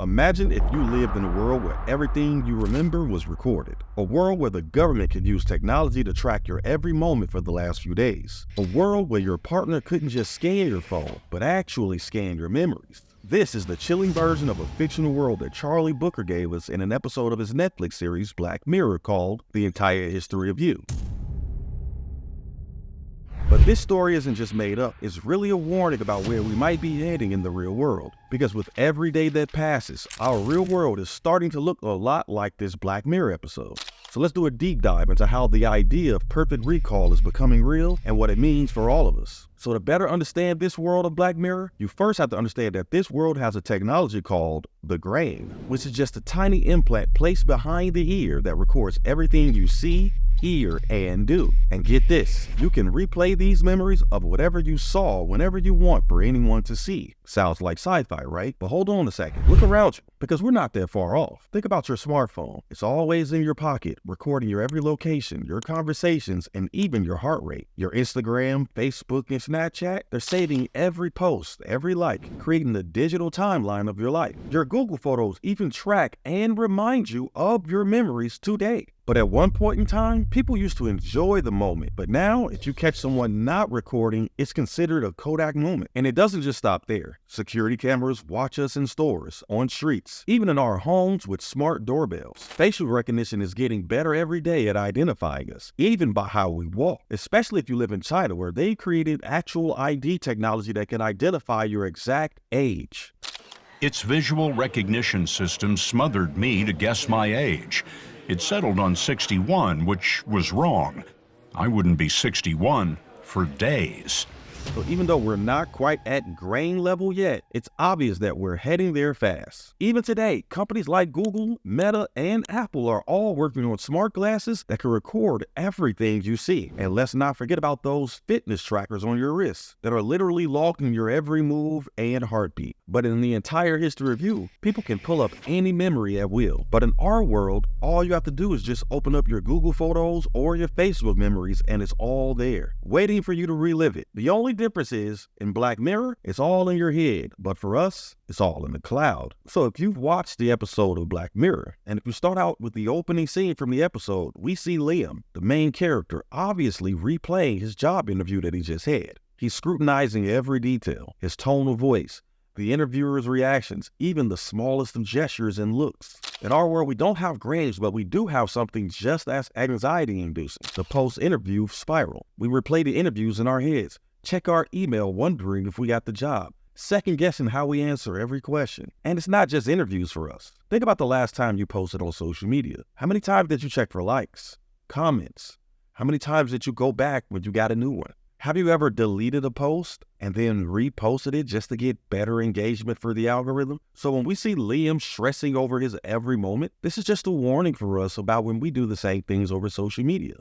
Imagine if you lived in a world where everything you remember was recorded. A world where the government could use technology to track your every moment for the last few days. A world where your partner couldn't just scan your phone, but actually scan your memories. This is the chilling version of a fictional world that Charlie Brooker gave us in an episode of his Netflix series Black Mirror called The Entire History of You. But this story isn't just made up, it's really a warning about where we might be heading in the real world. Because with every day that passes, our real world is starting to look a lot like this Black Mirror episode. So let's do a deep dive into how the idea of perfect recall is becoming real and what it means for all of us. So to better understand this world of Black Mirror, you first have to understand that this world has a technology called the brain, which is just a tiny implant placed behind the ear that records everything you see, hear, and do. And get this, you can replay these memories of whatever you saw whenever you want for anyone to see. Sounds like sci-fi, right? But hold on a second, look around you, because we're not that far off. Think about your smartphone. It's always in your pocket, recording your every location, your conversations, and even your heart rate. Your Instagram, Facebook, and Snapchat, they're saving every post, every like, creating the digital timeline of your life. Your Google Photos even track and remind you of your memories today. But at one point in time, people used to enjoy the moment. But now, if you catch someone not recording, it's considered a Kodak moment. And it doesn't just stop there. Security cameras watch us in stores, on streets, even in our homes with smart doorbells. Facial recognition is getting better every day at identifying us, even by how we walk. Especially if you live in China, where they created actual ID technology that can identify your exact age. Its visual recognition system smothered me to guess my age. It settled on 61, which was wrong. I wouldn't be 61 for days. So even though we're not quite at grain level yet, it's obvious that we're heading there fast. Even today, companies like Google, Meta, and Apple are all working on smart glasses that can record everything you see. And let's not forget about those fitness trackers on your wrists that are literally logging your every move and heartbeat. But in the entire history of you, people can pull up any memory at will. But in our world, all you have to do is just open up your Google Photos or your Facebook memories and it's all there, waiting for you to relive it. The only difference is, in Black Mirror, it's all in your head, but for us, it's all in the cloud. So if you've watched the episode of Black Mirror, and if you start out with the opening scene from the episode, we see Liam, the main character, obviously replaying his job interview that he just had. He's scrutinizing every detail, his tone of voice, the interviewer's reactions, even the smallest of gestures and looks. In our world, we don't have graves, but we do have something just as anxiety-inducing, the post-interview spiral. We replay the interviews in our heads, check our email wondering if we got the job, second-guessing how we answer every question. And it's not just interviews for us. Think about the last time you posted on social media. How many times did you check for likes, comments? How many times did you go back when you got a new one? Have you ever deleted a post and then reposted it just to get better engagement for the algorithm? So when we see Liam stressing over his every moment, this is just a warning for us about when we do the same things over social media,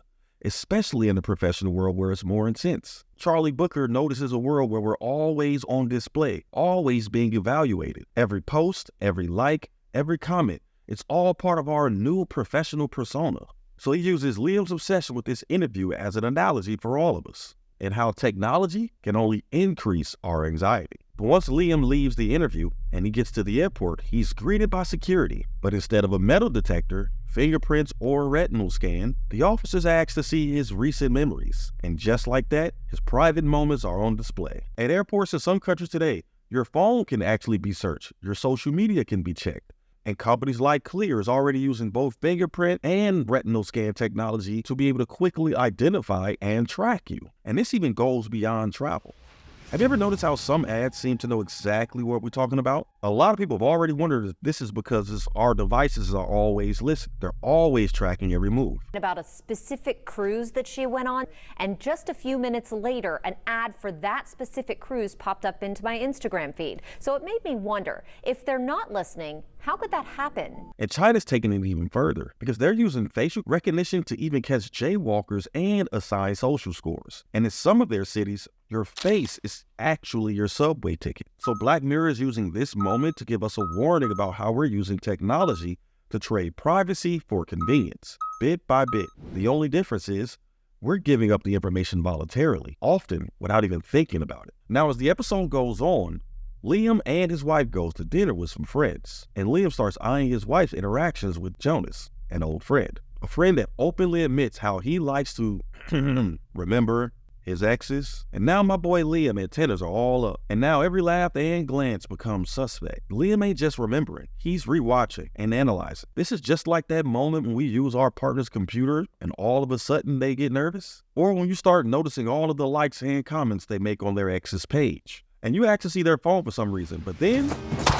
especially in the professional world where it's more intense. Charlie Brooker notices a world where we're always on display, always being evaluated. Every post, every like, every comment, it's all part of our new professional persona. So he uses Liam's obsession with this interview as an analogy for all of us, and how technology can only increase our anxiety. But once Liam leaves the interview and he gets to the airport, he's greeted by security. But instead of a metal detector, fingerprints, or a retinal scan, the officers ask to see his recent memories. And just like that, his private moments are on display. At airports in some countries today, your phone can actually be searched, your social media can be checked. And companies like Clear is already using both fingerprint and retinal scan technology to be able to quickly identify and track you. And this even goes beyond travel. Have you ever noticed how some ads seem to know exactly what we're talking about? A lot of people have already wondered if this is because our devices are always listening. They're always tracking every move. About a specific cruise that she went on, and just a few minutes later, an ad for that specific cruise popped up into my Instagram feed. So it made me wonder, if they're not listening, how could that happen? And China's taking it even further because they're using facial recognition to even catch jaywalkers and assign social scores. And in some of their cities, your face is actually your subway ticket. So Black Mirror is using this moment to give us a warning about how we're using technology to trade privacy for convenience, bit by bit. The only difference is we're giving up the information voluntarily, often without even thinking about it. Now, as the episode goes on, Liam and his wife goes to dinner with some friends, and Liam starts eyeing his wife's interactions with Jonas, an old friend. A friend that openly admits how he likes to remember his exes. And now my boy Liam antennas are all up. And now every laugh and glance becomes suspect. Liam ain't just remembering, he's rewatching and analyzing. This is just like that moment when we use our partner's computer and all of a sudden they get nervous. Or when you start noticing all of the likes and comments they make on their ex's page. And you actually see their phone for some reason, but then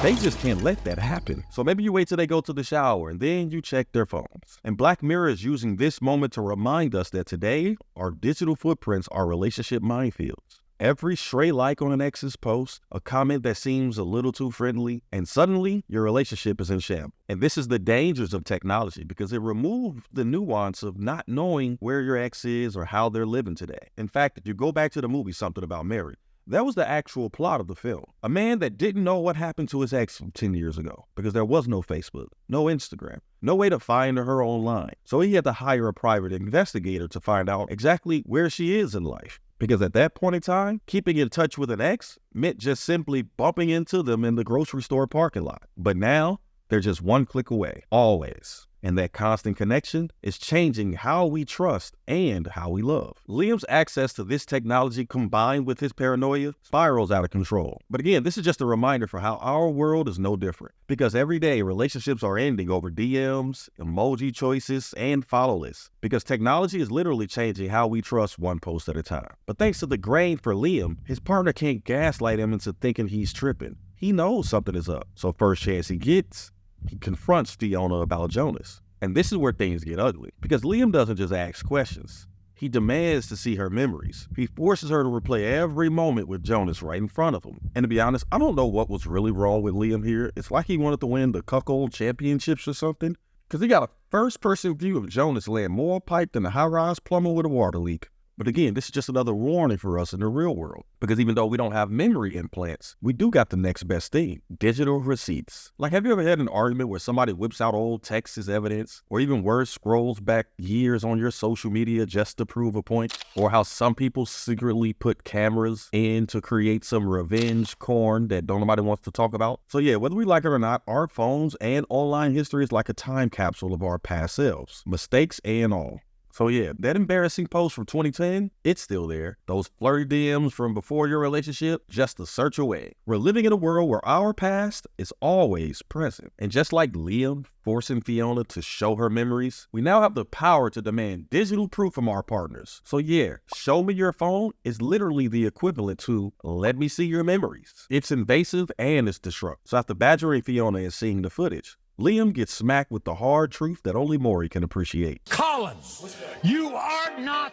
they just can't let that happen. So maybe you wait till they go to the shower and then you check their phones. And Black Mirror is using this moment to remind us that today, our digital footprints are relationship minefields. Every stray like on an ex's post, a comment that seems a little too friendly, and suddenly your relationship is in shambles. And this is the dangers of technology because it removes the nuance of not knowing where your ex is or how they're living today. In fact, if you go back to the movie Something About Mary, that was the actual plot of the film. A man that didn't know what happened to his ex 10 years ago because there was no Facebook, no Instagram, no way to find her online. So he had to hire a private investigator to find out exactly where she is in life. Because at that point in time, keeping in touch with an ex meant just simply bumping into them in the grocery store parking lot. But now, they're just one click away, always. And that constant connection is changing how we trust and how we love. Liam's access to this technology combined with his paranoia spirals out of control. But again, this is just a reminder for how our world is no different. Because every day relationships are ending over DMs, emoji choices, and follow lists. Because technology is literally changing how we trust one post at a time. But thanks to the grain for Liam, his partner can't gaslight him into thinking he's tripping. He knows something is up. So first chance he gets, he confronts Fiona about Jonas. And this is where things get ugly, because Liam doesn't just ask questions. He demands to see her memories. He forces her to replay every moment with Jonas right in front of him. And to be honest, I don't know what was really wrong with Liam here. It's like he wanted to win the cuckold championships or something, because he got a first-person view of Jonas laying more pipe than a high-rise plumber with a water leak. But again, this is just another warning for us in the real world. Because even though we don't have memory implants, we do got the next best thing, digital receipts. Like, have you ever had an argument where somebody whips out old texts as evidence? Or even worse, scrolls back years on your social media just to prove a point? Or how some people secretly put cameras in to create some revenge corn that nobody wants to talk about? So yeah, whether we like it or not, our phones and online history is like a time capsule of our past selves, mistakes and all. So yeah, that embarrassing post from 2010, it's still there. Those flirty DMs from before your relationship, just a search away. We're living in a world where our past is always present. And just like Liam forcing Fiona to show her memories, we now have the power to demand digital proof from our partners. So yeah, show me your phone is literally the equivalent to let me see your memories. It's invasive and it's disruptive. So after badgering Fiona and seeing the footage, Liam gets smacked with the hard truth that only Maury can appreciate. Collins, you are not.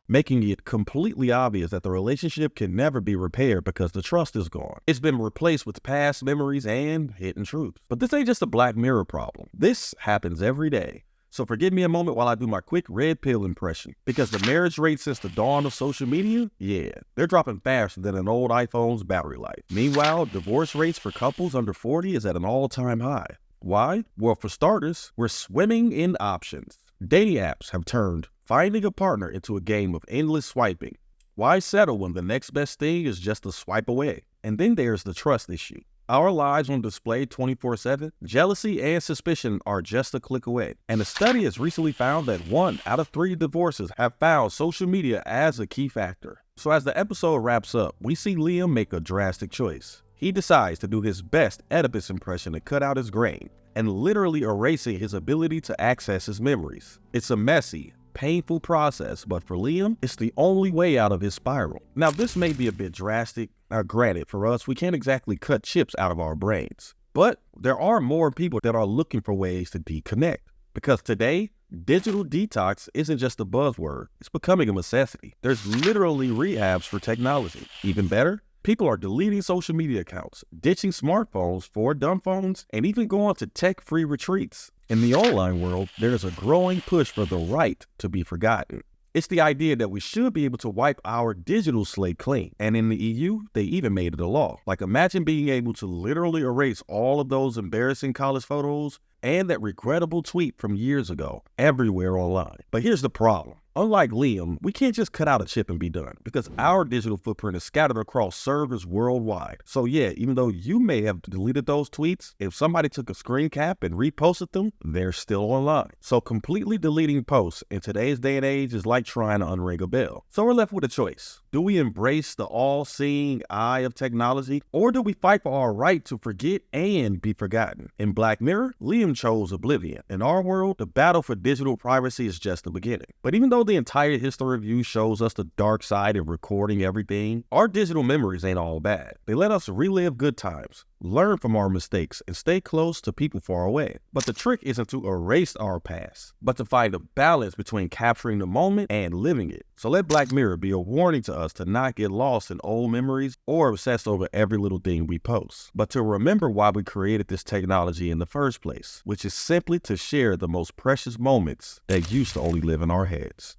Making it completely obvious that the relationship can never be repaired because the trust is gone. It's been replaced with past memories and hidden truths. But this ain't just a Black Mirror problem. This happens every day. So forgive me a moment while I do my quick red pill impression. Because the marriage rate since the dawn of social media, yeah, they're dropping faster than an old iPhone's battery life. Meanwhile, divorce rates for couples under 40 is at an all-time high. Why? Well, for starters, we're swimming in options. Dating apps have turned finding a partner into a game of endless swiping. Why settle when the next best thing is just a swipe away? And then there's the trust issue. Our lives on display 24/7, jealousy and suspicion are just a click away. And a study has recently found that 1 out of 3 divorces have found social media as a key factor. So as the episode wraps up, we see Liam make a drastic choice. He decides to do his best Oedipus impression to cut out his grain, and literally erasing his ability to access his memories. It's a messy, painful process, but for Liam, it's the only way out of his spiral. Now, this may be a bit drastic. Granted, for us, we can't exactly cut chips out of our brains. But there are more people that are looking for ways to deconnect. Because today, digital detox isn't just a buzzword. It's becoming a necessity. There's literally rehabs for technology. Even better, people are deleting social media accounts, ditching smartphones for dumb phones, and even going to tech-free retreats. In the online world, there's a growing push for the right to be forgotten. It's the idea that we should be able to wipe our digital slate clean. And in the EU, they even made it a law. Like, imagine being able to literally erase all of those embarrassing college photos and that regrettable tweet from years ago everywhere online. But here's the problem. Unlike Liam, we can't just cut out a chip and be done, because our digital footprint is scattered across servers worldwide. So yeah, even though you may have deleted those tweets, if somebody took a screen cap and reposted them, they're still online. So completely deleting posts in today's day and age is like trying to unring a bell. So we're left with a choice. Do we embrace the all-seeing eye of technology, or do we fight for our right to forget and be forgotten? In Black Mirror, Liam chose oblivion. In our world, the battle for digital privacy is just the beginning. But even though the entire history review shows us the dark side of recording everything, our digital memories ain't all bad. They let us relive good times, learn from our mistakes, and stay close to people far away. But the trick isn't to erase our past, but to find a balance between capturing the moment and living it. So let Black Mirror be a warning to us to not get lost in old memories or obsess over every little thing we post, but to remember why we created this technology in the first place, which is simply to share the most precious moments that used to only live in our heads.